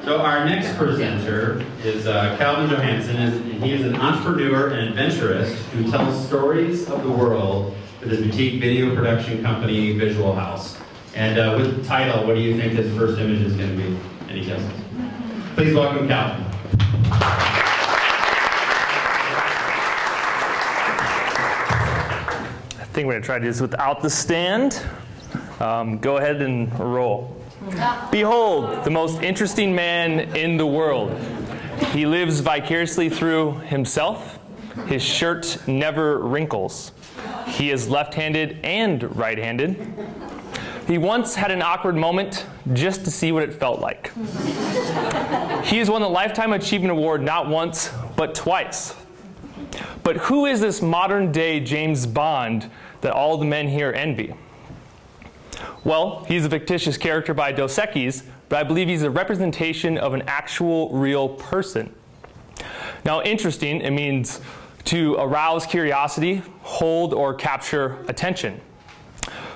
So our next presenter is Calvin Johansson. He is an entrepreneur and adventurist who tells stories of the world with his boutique video production company, Visual House. And with the title, what do you think his first image is going to be? Any guesses? Please welcome Calvin. I think we're going to try to do this without the stand. Go ahead and roll. Behold, the most interesting man in the world. He lives vicariously through himself. His shirt never wrinkles. He is left-handed and right-handed. He once had an awkward moment just to see what it felt like. He has won the Lifetime Achievement Award not once, but twice. But who is this modern-day James Bond that all the men here envy? Well, he's a fictitious character by Dos Equis, but I believe he's a representation of an actual, real person. Now, interesting, it means to arouse curiosity, hold or capture attention.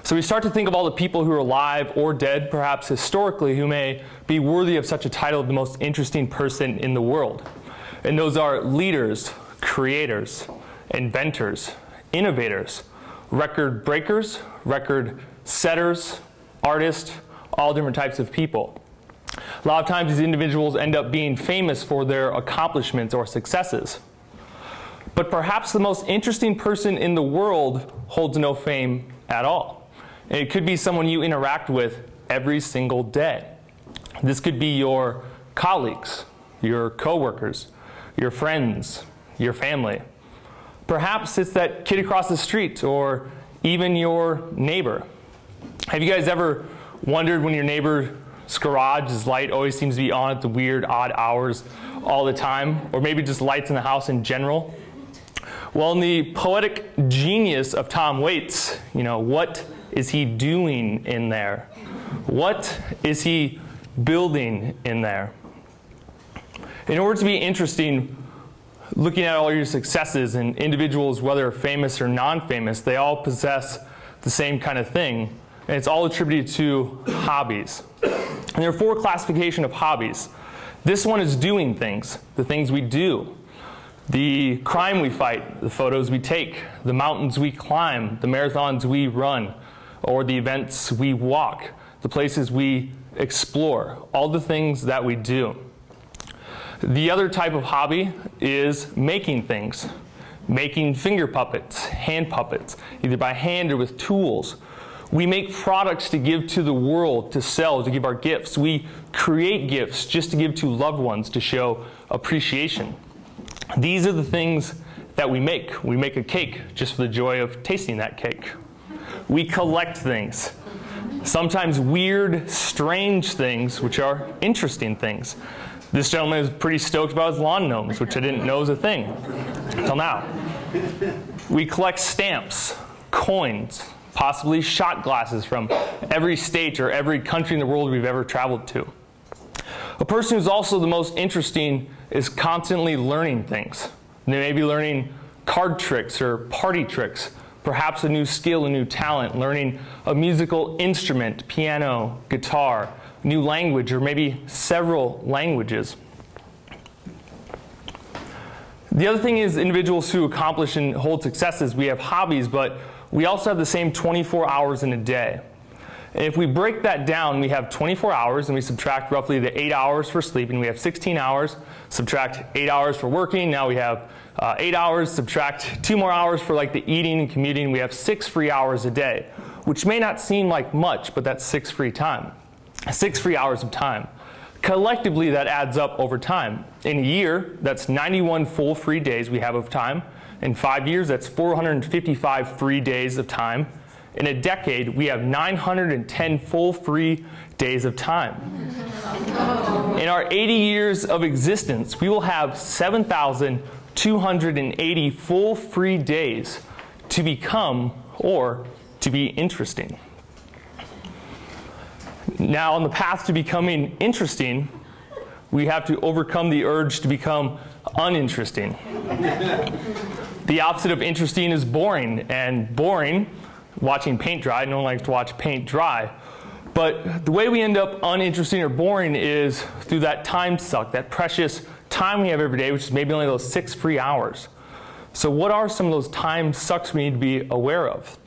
So we start to think of all the people who are alive or dead, perhaps historically, who may be worthy of such a title of the most interesting person in the world. And those are leaders, creators, inventors, innovators, record breakers, record setters, artists, all different types of people. A lot of times these individuals end up being famous for their accomplishments or successes. But perhaps the most interesting person in the world holds no fame at all. And it could be someone you interact with every single day. This could be your colleagues, your coworkers, your friends, your family. Perhaps it's that kid across the street or even your neighbor. Have you guys ever wondered when your neighbor's garage's light always seems to be on at the weird, odd hours all the time? Or maybe just lights in the house in general? Well, in the poetic genius of Tom Waits, what is he doing in there? What is he building in there? In order to be interesting, looking at all your successes and individuals, whether famous or non-famous, they all possess the same kind of thing. And it's all attributed to hobbies. And there are 4 classifications of hobbies. This one is doing things, the things we do. The crime we fight, the photos we take, the mountains we climb, the marathons we run, or the events we walk, the places we explore, all the things that we do. The other type of hobby is making things. Making finger puppets, hand puppets, either by hand or with tools. We make products to give to the world, to sell, to give our gifts. We create gifts just to give to loved ones to show appreciation. These are the things that we make. We make a cake just for the joy of tasting that cake. We collect things. Sometimes weird, strange things, which are interesting things. This gentleman is pretty stoked about his lawn gnomes, which I didn't know was a thing until now. We collect stamps, coins, possibly shot glasses from every state or every country in the world we've ever traveled to. A person who's also the most interesting is constantly learning things. They may be learning card tricks or party tricks, perhaps a new skill, a new talent, learning a musical instrument, piano, guitar, new language, or maybe several languages. The other thing is individuals who accomplish and hold successes, we have hobbies, but we also have the same 24 hours in a day. And if we break that down, we have 24 hours and we subtract roughly the 8 hours for sleeping. We have 16 hours, subtract 8 hours for working. Now we have 8 hours, subtract 2 more hours for like the eating and commuting. We have 6 free hours a day, which may not seem like much, but that's 6 free time. 6 free hours of time. Collectively, that adds up over time. In a year, that's 91 full free days we have of time. In 5 years, that's 455 free days of time. In a decade, we have 910 full free days of time. In our 80 years of existence, we will have 7,280 full free days to become or to be interesting. Now, on the path to becoming interesting, we have to overcome the urge to become uninteresting. The opposite of interesting is boring, and boring, watching paint dry, no one likes to watch paint dry. But the way we end up uninteresting or boring is through that time suck, that precious time we have every day, which is maybe only those 6 free hours. So what are some of those time sucks we need to be aware of?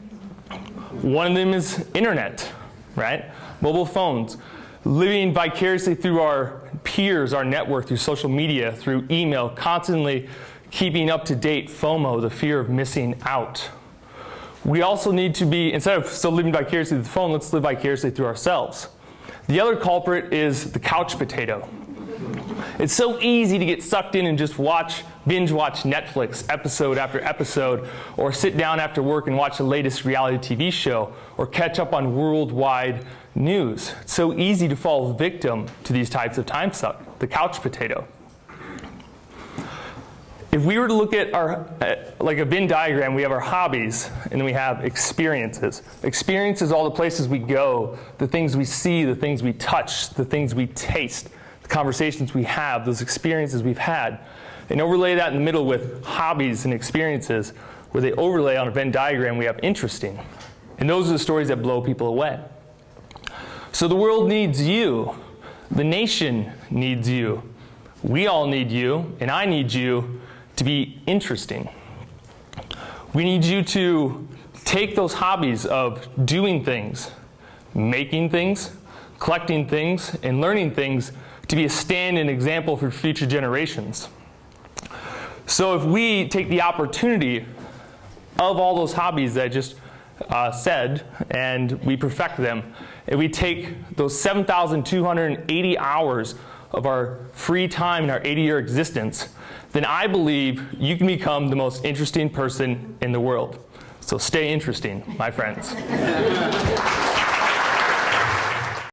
One of them is internet, right? Mobile phones. Living vicariously through our peers, our network, through social media, through email, constantly keeping up to date, FOMO, the fear of missing out. We also need to be, instead of still living vicariously through the phone, let's live vicariously through ourselves. The other culprit is the couch potato. It's so easy to get sucked in and just binge watch Netflix episode after episode, or sit down after work and watch the latest reality TV show, or catch up on worldwide news. It's so easy to fall victim to these types of time suck, the couch potato. If we were to look at our, like a Venn diagram, we have our hobbies, and then we have experiences. Experiences, all the places we go, the things we see, the things we touch, the things we taste, the conversations we have, those experiences we've had. And overlay that in the middle with hobbies and experiences, where they overlay on a Venn diagram, we have interesting. And those are the stories that blow people away. So the world needs you. The nation needs you. We all need you, and I need you to be interesting. We need you to take those hobbies of doing things, making things, collecting things, and learning things to be a stand and example for future generations. So if we take the opportunity of all those hobbies that I just said, and we perfect them, and we take those 7,280 hours of our free time in our 80-year existence, then I believe you can become the most interesting person in the world. So stay interesting, my friends.